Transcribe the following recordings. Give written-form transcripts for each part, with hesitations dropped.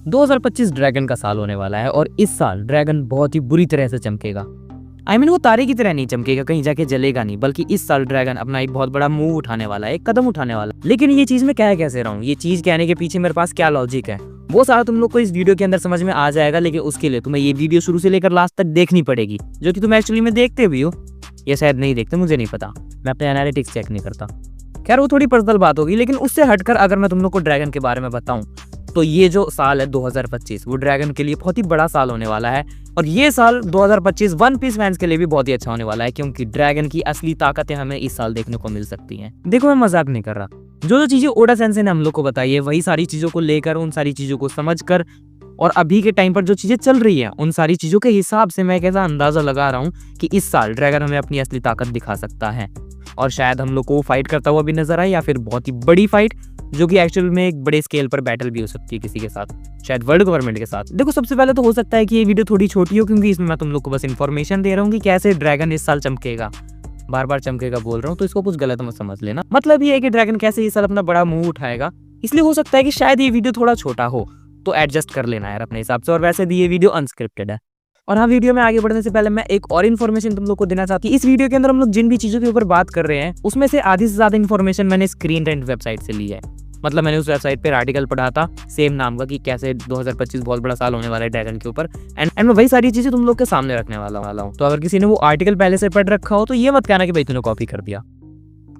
2025 dragon का साल होने वाला है और इस साल ड्रैगन बहुत ही बुरी तरह से चमकेगा। वो तारे की तरह नहीं चमकेगा, कहीं जाके जलेगा नहीं, बल्कि इस साल ड्रैगन अपना एक बहुत बड़ा मूव उठाने वाला है, एक कदम उठाने वाला है। लेकिन ये चीज मैं कह कैसे रहा हूँ, ये चीज कहने के पीछे मेरे पास क्या लॉजिक है, वो सारा तुम लोग को इस वीडियो के अंदर समझ में आ जाएगा। लेकिन उसके लिए तुम्हें ये वीडियो शुरू से लेकर लास्ट तक देखनी पड़ेगी, जो कि तुम एक्चुअली में देखते भी हो या शायद नहीं देखते, मुझे नहीं पता, मैं अपने एनालिटिक्स चेक नहीं करता। खैर वो थोड़ी पर्सनल बात होगी। लेकिन उससे हटकर अगर मैं तुम लोग को ड्रैगन के बारे में बताऊं तो ये जो साल है 2025 वो ड्रैगन के लिए बहुत ही बड़ा साल होने वाला है। और ये साल 2025 वन पीस फैंस के लिए भी बहुत ही अच्छा होने वाला है, क्योंकि ड्रैगन की असली ताकतें हमें इस साल देखने को मिल सकती हैं। देखो मैं मजाक नहीं कर रहा, जो चीजें ओडा सेंसेई ने हम लोग को बताई है वही सारी चीजों को लेकर, उन सारी चीजों को समझकर और अभी के टाइम पर जो चीजें चल रही है उन सारी चीजों के हिसाब से मैं एक ऐसा अंदाजा लगा रहा हूँ कि इस साल ड्रैगन हमें अपनी असली ताकत दिखा सकता है। और शायद हम लोग को फाइट करता हुआ भी नजर आए, या फिर बहुत ही बड़ी फाइट जो कि एक्चुअल में एक बड़े स्केल पर बैटल भी हो सकती है किसी के साथ, शायद वर्ल्ड गवर्नमेंट के साथ। देखो सबसे पहले तो हो सकता है कि ये वीडियो थोड़ी छोटी हो, क्योंकि इसमें मैं तुम लोग को बस इन्फॉर्मेशन दे रहा हूँ कि कैसे ड्रैगन इस साल चमकेगा। बार बार चमकेगा बोल रहा हूँ तो इसको कुछ गलत मत समझ लेना। मतलब ये है कि ड्रैगन कैसे इस साल अपना बड़ा मूव उठाएगा, इसलिए हो सकता है कि शायद ये वीडियो थोड़ा छोटा हो, तो एडजस्ट कर लेना यार अपने हिसाब से। और वैसे भी ये वीडियो अनस्क्रिप्टेड है। और हाँ, वीडियो में आगे बढ़ने से पहले मैं एक और इन्फॉर्मेशन तुम लोग को देना चाहती हूँ। इस वीडियो के अंदर हम लोग जिन भी चीजों के ऊपर बात कर रहे हैं उसमें से आधी से ज्यादा इन्फॉर्मेशन मैंने स्क्रीन रेंट वेबसाइट से ली है। मतलब मैंने उस वेबसाइट पर आर्टिकल पढ़ा था सेम नाम का कि कैसे 2025 बहुत बड़ा साल होने वाला है ड्रैगन के ऊपर, एंड मैं वही सारी चीजें तुम लोग के सामने रखने वाला हूँ। तो अगर किसी ने वो आर्टिकल पहले से पढ़ रखा हो तो ये मत कहना कि भाई तूने कॉपी कर दिया,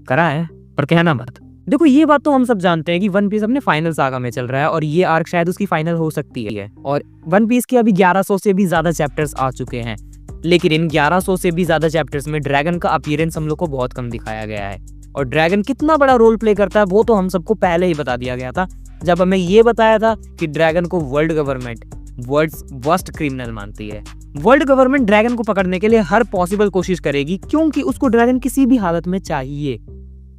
करा है पर कहना मत। देखो ये बात तो हम सब जानते हैं कि वन पीस अपने फाइनल सागा में चल रहा है और ये आर्क शायद उसकी फाइनल हो सकती है। और वन पीस के अभी 1100 से भी ज्यादा चैप्टर्स आ चुके हैं, लेकिन इन 1100 से भी ज्यादा चैप्टर्स में ड्रैगन का अपीयरेंस हम लोग को बहुत कम दिखाया गया है। और ड्रैगन कितना बड़ा रोल प्ले करता है वो तो हम सबको पहले ही बता दिया गया था, जब हमें ये बताया था कि ड्रैगन को world government world's worst criminal मानती है। वर्ल्ड गवर्नमेंट ड्रैगन को पकड़ने के लिए हर पॉसिबल कोशिश करेगी, क्योंकि उसको ड्रैगन किसी भी हालत में चाहिए।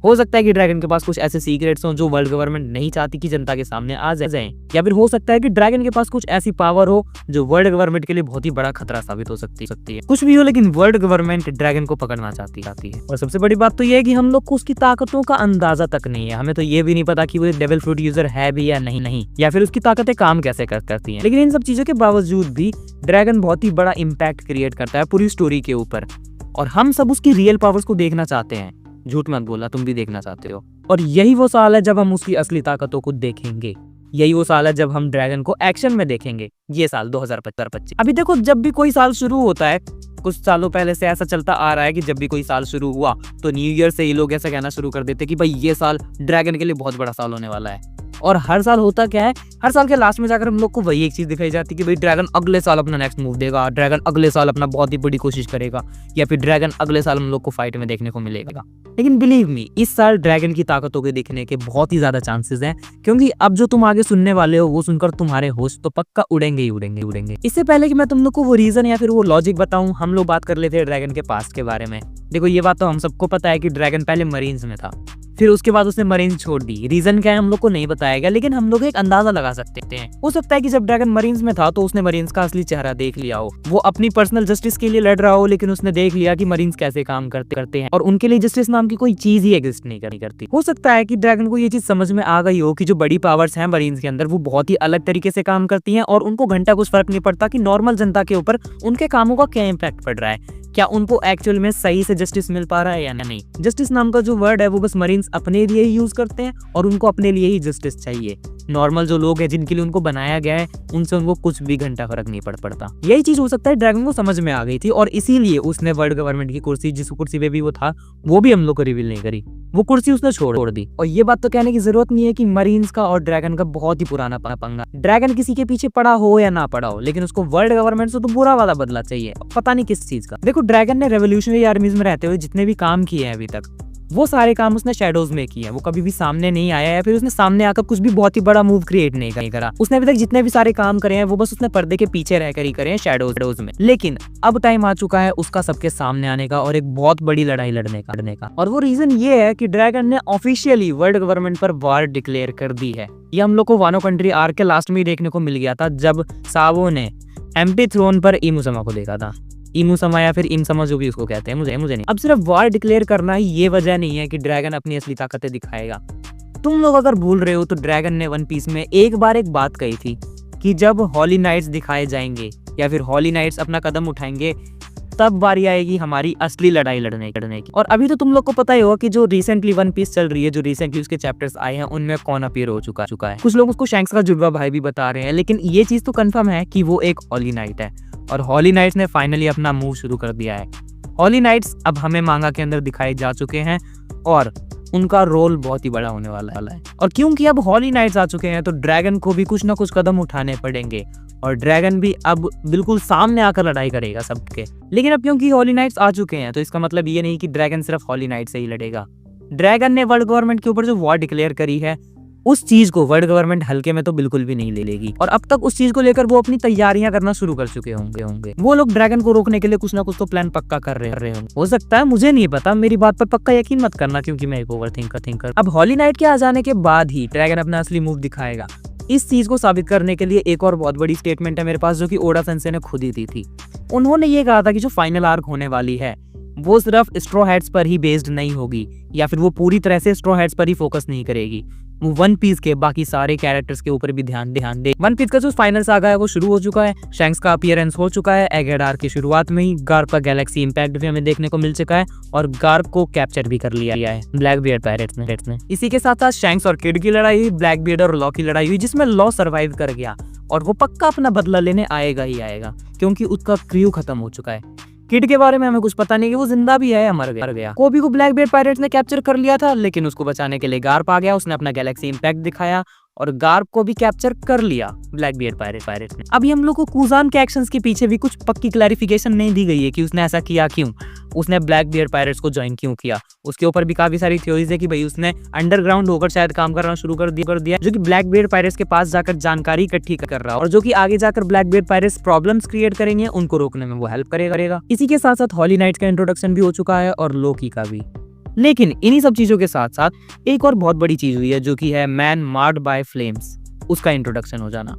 हो सकता है कि ड्रैगन के पास कुछ ऐसे सीक्रेट्स हों जो वर्ल्ड गवर्नमेंट नहीं चाहती कि जनता के सामने आ जाएं, या फिर हो सकता है कि ड्रैगन के पास कुछ ऐसी पावर हो जो वर्ल्ड गवर्नमेंट के लिए बहुत ही बड़ा खतरा साबित हो सकती है। कुछ भी हो, लेकिन वर्ल्ड गवर्नमेंट ड्रैगन को पकड़ना चाहती है। और सबसे बड़ी बात तो यह है कि हम लोग को उसकी ताकतों का अंदाजा तक नहीं है। हमें तो ये भी नहीं पता कि वो डेविल फ्रूट यूजर है भी या नहीं, या फिर उसकी ताकतें काम कैसे करती हैं। लेकिन इन सब चीजों के बावजूद भी ड्रैगन बहुत ही बड़ा इम्पैक्ट क्रिएट करता है पूरी स्टोरी के ऊपर, और हम सब उसकी रियल पावर्स को देखना चाहते हैं। झूठ मत बोला, तुम भी देखना चाहते हो। और यही वो साल है जब हम उसकी असली ताकतों को देखेंगे। यही वो साल है जब हम ड्रैगन को एक्शन में देखेंगे। ये साल 2025। अभी देखो, जब भी कोई साल शुरू होता है, कुछ सालों पहले से ऐसा चलता आ रहा है कि जब भी कोई साल शुरू हुआ तो न्यू ईयर से ही लोग ऐसा कहना शुरू कर देते कि भाई ये साल ड्रैगन के लिए बहुत बड़ा साल होने वाला है। और हर साल होता क्या है, हर साल के लास्ट में जाकर हम लोग को वही एक चीज दिखाई जाती है कि भाई ड्रैगन अगले साल अपना नेक्स्ट मूव देगा, ड्रैगन अगले साल अपना बहुत ही बड़ी कोशिश करेगा, या फिर ड्रैगन अगले साल हम लोग को फाइट में देखने को मिलेगा। लेकिन बिलीव मी, इस साल ड्रैगन की ताकतों के दिखने के बहुत ही ज्यादा चांसेस हैं, क्योंकि अब जो तुम आगे सुनने वाले हो वो सुनकर तुम्हारे होश तो पक्का उड़ेंगे ही उड़ेंगे। इससे पहले कि मैं तुम लोग को वो रीजन या फिर वो लॉजिक बताऊं, हम लोग बात कर लेते हैं ड्रैगन के पास्ट के बारे में। देखो ये बात तो हम सबको पता है कि ड्रैगन पहले मरीन्स में था, फिर उसके बाद उसने मरीन्स छोड़ दी। रीजन क्या है हम लोग को नहीं बताया गया, लेकिन हम लोग एक अंदाजा लगा सकते हैं। हो सकता है कि जब ड्रैगन मरीन्स में था तो उसने मरीन्स का असली चेहरा देख लिया हो। वो अपनी पर्सनल जस्टिस के लिए लड़ रहा हो, लेकिन उसने देख लिया कि मरीन्स कैसे काम करते हैं और उनके लिए जस्टिस नाम की कोई चीज ही एग्जिस्ट नहीं करती। हो सकता है कि ड्रैगन को ये चीज समझ में आ गई हो कि जो बड़ी पावर्स हैं मरीन्स के अंदर वो बहुत ही अलग तरीके से काम करती हैं, और उनको घंटा कुछ फर्क नहीं पड़ता कि नॉर्मल जनता के ऊपर उनके कामों का क्या इम्पैक्ट पड़ रहा है, क्या उनको एक्चुअल में सही से जस्टिस मिल पा रहा है या नहीं। जस्टिस नाम का जो वर्ड है वो बस मरीन्स अपने लिए ही यूज करते हैं, और उनको अपने लिए ही जस्टिस चाहिए। नॉर्मल जो लोग हैं जिनके लिए उनको बनाया गया है उनसे उनको कुछ भी घंटा फर्क नहीं पड़ता। यही चीज हो सकता है ड्रैगन को समझ में आ गई थी, और इसीलिए उसने वर्ल्ड गवर्नमेंट की कुर्सी, जिस कुर्सी पे भी वो था, वो भी हम लोग को रिवील नहीं करी, वो कुर्सी उसने छोड़ दी। और ये बात तो कहने की जरूरत नहीं है कि मरीन्स का और ड्रैगन का बहुत ही पुराना पंगा। ड्रैगन किसी के पीछे पड़ा हो या ना पड़ा हो, लेकिन उसको वर्ल्ड गवर्नमेंट से तो बुरा वाला बदला चाहिए, पता नहीं किस चीज का। देखो ड्रैगन ने रेवोल्यूशनरी आर्मीज में रहते हुए जितने भी काम किए हैं अभी तक, वो सारे काम उसने शैडोज में किए हैं। वो कभी भी सामने नहीं आया, या फिर उसने सामने आकर कुछ भी बहुत ही बड़ा मूव क्रिएट नहीं करा। उसने अभी तक जितने भी सारे काम करे हैं वो बस उसने पर्दे के पीछे रहकर ही करे हैं, शैडोज में। लेकिन अब टाइम आ चुका है उसका सबके सामने आने का और एक बहुत बड़ी लड़ाई लड़ने का। और वो रीजन ये है कि ड्रैगन ने ऑफिशियली वर्ल्ड गवर्नमेंट पर वार डिक्लेयर कर दी है। ये हम लोग को वानो कंट्री आर्क के लास्ट में ही देखने को मिल गया था, जब सावो ने एम्प्टी थ्रोन पर इमुसमा को देखा था। इमुसमा या फिर इमसमा जो भी उसको कहते हैं, मुझे नहीं। अब सिर्फ वार डिक्लेयर करना ही ये वजह नहीं है कि ड्रैगन अपनी असली ताकतें दिखाएगा। तुम लोग अगर भूल रहे हो तो ड्रैगन ने वन पीस में एक बार एक बात कही थी कि जब हॉली नाइट्स दिखाए जाएंगे या फिर हॉली नाइट्स अपना कदम उठाएंगे, तब बारी आएगी हमारी असली लड़ाई लड़ने की। और अभी तो तुम लोग को पता ही होगा कि जो रिसेंटली वन पीस चल रही है, जो रिसेंटली उसके चैप्टर्स आए हैं, उनमें कौन अपीयर हो चुका है। कुछ लोग उसको शैंक्स का जुड़वा भाई भी बता रहे हैं, लेकिन ये चीज तो कंफर्म है कि वो एक हॉली नाइट है और हॉली नाइट्स ने फाइनली अपना मूव शुरू कर दिया है। हॉली नाइट्स अब हमें मांगा के अंदर दिखाए जा चुके हैं और उनका रोल बहुत ही बड़ा होने वाला है। और क्योंकि अब हॉली नाइट्स आ चुके हैं तो ड्रैगन को भी कुछ ना कुछ कदम उठाने पड़ेंगे और ड्रैगन भी अब बिल्कुल सामने आकर लड़ाई करेगा सबके। लेकिन अब क्योंकि हॉली नाइट्स आ चुके हैं तो इसका मतलब ये नहीं कि ड्रैगन सिर्फ हॉली नाइट से ही लड़ेगा। ड्रैगन ने वर्ल्ड गवर्नमेंट के ऊपर जो वॉर डिक्लेयर करी है, उस चीज को वर्ल्ड गवर्नमेंट हल्के में तो बिल्कुल भी नहीं ले लेगी और अब तक उस चीज को लेकर वो अपनी तैयारियां करना शुरू कर चुके होंगे। वो लोग ड्रैगन को रोकने के लिए कुछ ना कुछ तो प्लान पक्का कर रहे होंगे। हो सकता है, मुझे नहीं पता, मेरी बात पर पक्का यकीन मत करना क्योंकि मैं एक ओवर थिंकर। अब हॉली नाइट के आ जाने के बाद ही ड्रैगन अपना असली मूव दिखाएगा। इस चीज को साबित करने के लिए एक और बहुत बड़ी स्टेटमेंट है मेरे पास, जो कि ओडा सेंसे ने खुद ही दी थी। उन्होंने ये कहा था कि जो फाइनल आर्क होने वाली है वो सिर्फ स्ट्रॉ हैट्स पर ही बेस्ड नहीं होगी या फिर वो पूरी तरह से स्ट्रॉ हैट्स पर ही फोकस नहीं करेगी। वो वन पीस के बाकी सारे कैरेक्टर्स के ऊपर भी ध्यान दे। वन पीस का जो फाइनल सागा है वो शुरू हो चुका है। शैंक्स का अपीयरेंस हो चुका है एगेड आर्क की शुरुआत में ही। गार्प का गैलेक्सी इंपैक्ट भी हमें देखने को मिल चुका है और गार्प को कैप्चर भी कर लिया है ब्लैक बियर्ड पायरेट्स ने। इसी के साथ साथ शैंक्स और किड की लड़ाई हुई, ब्लैक बियर्ड और लॉ की लड़ाई हुई, जिसमें लॉ सर्वाइव कर गया और वो पक्का अपना बदला लेने आएगा ही आएगा क्योंकि उसका क्रू खत्म हो चुका है। किड के बारे में हमें कुछ पता नहीं कि वो जिंदा भी है या मर गया। कोबी को ब्लैक बियर्ड पायरेट्स ने कैप्चर कर लिया था, लेकिन उसको बचाने के लिए गार्प आ गया। उसने अपना गैलेक्सी इंपैक्ट दिखाया और गार्प को भी कैप्चर कर लिया ब्लैक बियर्ड पायरेट्स ने। अभी हम लोग को कुजान के एक्शंस के पीछे भी कुछ पक्की क्लैरिफिकेशन नहीं दी गई है कि उसने ऐसा किया क्यों, उसने ब्लैक बियर्ड पायरेट्स को ज्वाइन क्यों किया। उसके ऊपर भी काफी सारी थ्योरीज है कि भाई उसने अंडरग्राउंड होकर शायद काम करना शुरू कर दिया जो कि ब्लैक बियर्ड पायरेट्स के पास जाकर जानकारी इकट्ठी कर रहा है और जो कि आगे जाकर black beard pirates problems create करेंगे, उनको रोकने में वो हेल्प करेगा। इसी के साथ साथ हॉली नाइट्स का इंट्रोडक्शन भी हो चुका है और लोकी का भी। लेकिन इन्हीं सब चीजों के साथ साथ एक और बहुत बड़ी चीज हुई है जो कि है मैन मार्ड बाय फ्लेम्स, उसका इंट्रोडक्शन हो जाना।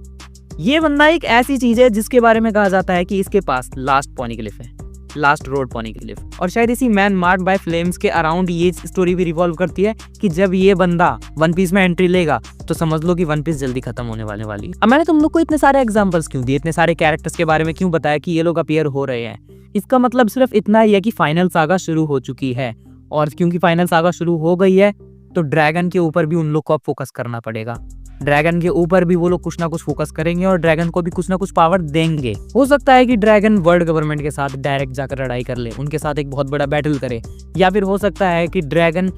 ये बंदा एक ऐसी चीज है जिसके बारे में कहा जाता है कि इसके पास लास्ट पॉनीग्लिफ है, लास्ट रोड पॉनीग्लिफ। और शायद इसी मैन मार्ड बाय फ्लेम्स के अराउंड ये स्टोरी भी रिवॉल्व करती है कि जब ये बंदा वन पीस में एंट्री लेगा तो समझ लो कि वन पीस जल्दी खत्म होने वाली है। अब मैंने तुम लोग को इतने सारे एग्जांपल्स क्यों दिए, इतने सारे कैरेक्टर्स के बारे में क्यों बताया कि ये लोग अपीयर हो रहे हैं? इसका मतलब सिर्फ इतना ही है कि फाइनल सागा शुरू हो चुकी है और क्योंकि फाइनल सागा शुरू हो गई है तो ड्रैगन के ऊपर भी उन लोग को अब फोकस करना पड़ेगा। ड्रैगन के ऊपर भी वो लोग कुछ ना कुछ फोकस करेंगे और ड्रैगन को भी कुछ ना कुछ पावर देंगे। हो सकता है कि ड्रैगन वर्ल्ड गवर्नमेंट के साथ डायरेक्ट जाकर लड़ाई कर ले, उनके साथ एक बहुत बड़ा बैटल करे, या फिर हो सकता है कि ड्रैगन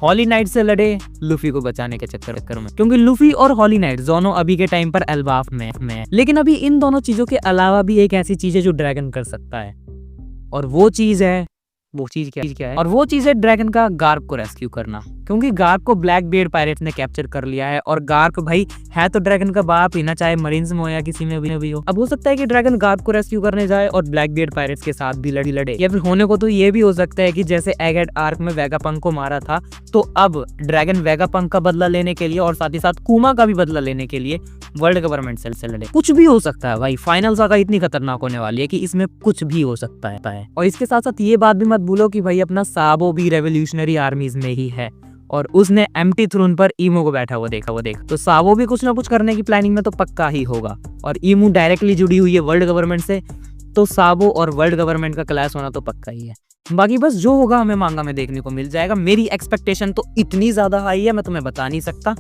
हॉली नाइट से लड़े लूफी को बचाने के चक्कर में, क्योंकि लूफी और हॉली नाइट दोनों अभी के टाइम पर एल्बाफ में है। लेकिन अभी इन दोनों चीजों के अलावा भी एक ऐसी चीज है जो ड्रैगन कर सकता है और वो चीज क्या है और वो चीज है ड्रैगन का गार्प को रेस्क्यू करना, क्योंकि गार्प को ब्लैक बियर्ड पायरेट ने कैप्चर कर लिया है और गार्प भाई है तो ड्रैगन का बाप ही ना, चाहे मरीन्स में हो या किसी में भी हो। अब हो सकता है कि ड्रैगन गार्प को रेस्क्यू करने जाए और ब्लैक बियर्ड पायरेट्स के साथ भी लड़े, या फिर होने को तो ये भी हो सकता है कि जैसे एगेड आर्क में वेगापंक को मारा था तो अब ड्रैगन वेगापंक का बदला लेने के लिए और साथ ही साथ कुमा का भी बदला लेने के लिए वर्ल्ड गवर्नमेंट से लड़े। कुछ भी हो सकता है भाई, फाइनल सागा इतनी खतरनाक होने वाली है कि इसमें कुछ भी हो सकता है। और इसके साथ साथ ये बात भी मत भूलो कि भाई अपना साबो भी रेवोल्यूशनरी आर्मीज में ही है और उसने एम्प्टी थ्रोन पर ईमो को बैठा हुआ देखा तो साबो भी कुछ ना कुछ करने की प्लानिंग में तो पक्का ही होगा। और ईमो डायरेक्टली जुड़ी हुई है वर्ल्ड गवर्नमेंट से, तो साबो और वर्ल्ड गवर्नमेंट का क्लैश होना तो पक्का ही है। बाकी बस जो होगा हमें मांगा में देखने को मिल जाएगा। मेरी एक्सपेक्टेशन तो इतनी ज्यादा हाई है मैं तुम्हें बता नहीं सकता।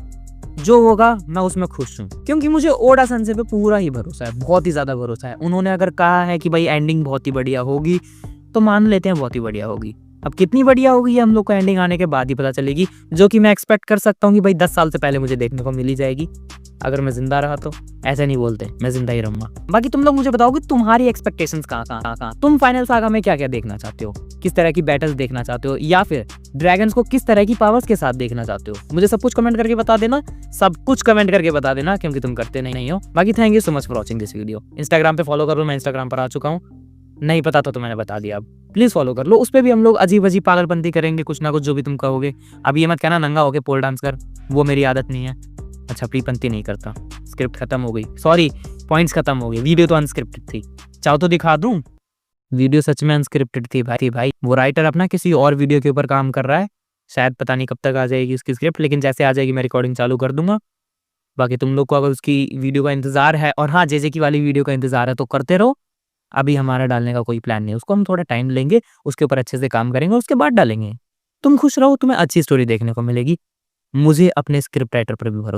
जो होगा मैं उसमें खुश हूँ क्योंकि मुझे ओडा सेंसे पे पूरा ही भरोसा है, बहुत ही ज्यादा भरोसा है। उन्होंने अगर कहा है कि भाई एंडिंग बहुत ही बढ़िया होगी तो मान लेते हैं बहुत ही बढ़िया होगी। अब कितनी बढ़िया होगी ये हम लोग को एंडिंग आने के बाद ही पता चलेगी, जो कि मैं एक्सपेक्ट कर सकता हूँ कि भाई 10 साल से पहले मुझे देखने को मिल ही जाएगी अगर मैं जिंदा रहा तो। ऐसे नहीं बोलते, मैं जिंदा ही रहूंगा। बाकी तुम लोग मुझे बताओ कि तुम्हारी एक्सपेक्टेशंस कहाँ, तुम फाइनल सागा में क्या क्या देखना चाहते हो, किस तरह की बैटल्स देखना चाहते हो, या फिर ड्रैगन्स को किस तरह की पावर्स के साथ देखना चाहते हो। मुझे सब कुछ कमेंट करके बता देना, सब कुछ कमेंट करके बता देना क्योंकि तुम करते नहीं हो। बाकी thank you so much for watching this video. Instagram पे फॉलो कर लो, मैं इंस्टाग्राम पर आ चुका हूँ, नहीं पता तो मैंने बता दिया, अब प्लीज फॉलो कर लो। उस पर भी हम लोग अजीब अजीब पागलपंती करेंगे, कुछ ना कुछ जो भी तुम कहोगे। अब ये मत कहना नंगा होके पोल डांस कर, वो मेरी आदत नहीं है। अच्छा प्रीपंती नहीं करता, स्क्रिप्ट खत्म हो गई, सॉरी पॉइंट्स खत्म हो गई। वीडियो तो अनस्क्रिप्टेड थी, चाहो तो दिखा दूं, वीडियो सच में अनस्क्रिप्टेड थी भाई। वो राइटर अपना किसी और वीडियो के ऊपर काम कर रहा है, शायद पता नहीं कब तक आ जाएगी उसकी स्क्रिप्ट, लेकिन जैसे आ जाएगी मैं रिकॉर्डिंग चालू कर दूंगा। बाकी तुम लोग को अगर उसकी वीडियो का इंतज़ार है और हाँ, जे की वाली वीडियो का इंतज़ार है तो करते रहो। अभी हमारा डालने का कोई प्लान नहीं है, उसको हम थोड़ा टाइम लेंगे, उसके ऊपर अच्छे से काम करेंगे, उसके बाद डालेंगे। तुम खुश रहो, तुम्हें अच्छी स्टोरी देखने को मिलेगी। मुझे अपने स्क्रिप्ट राइटर पर भी भरोसा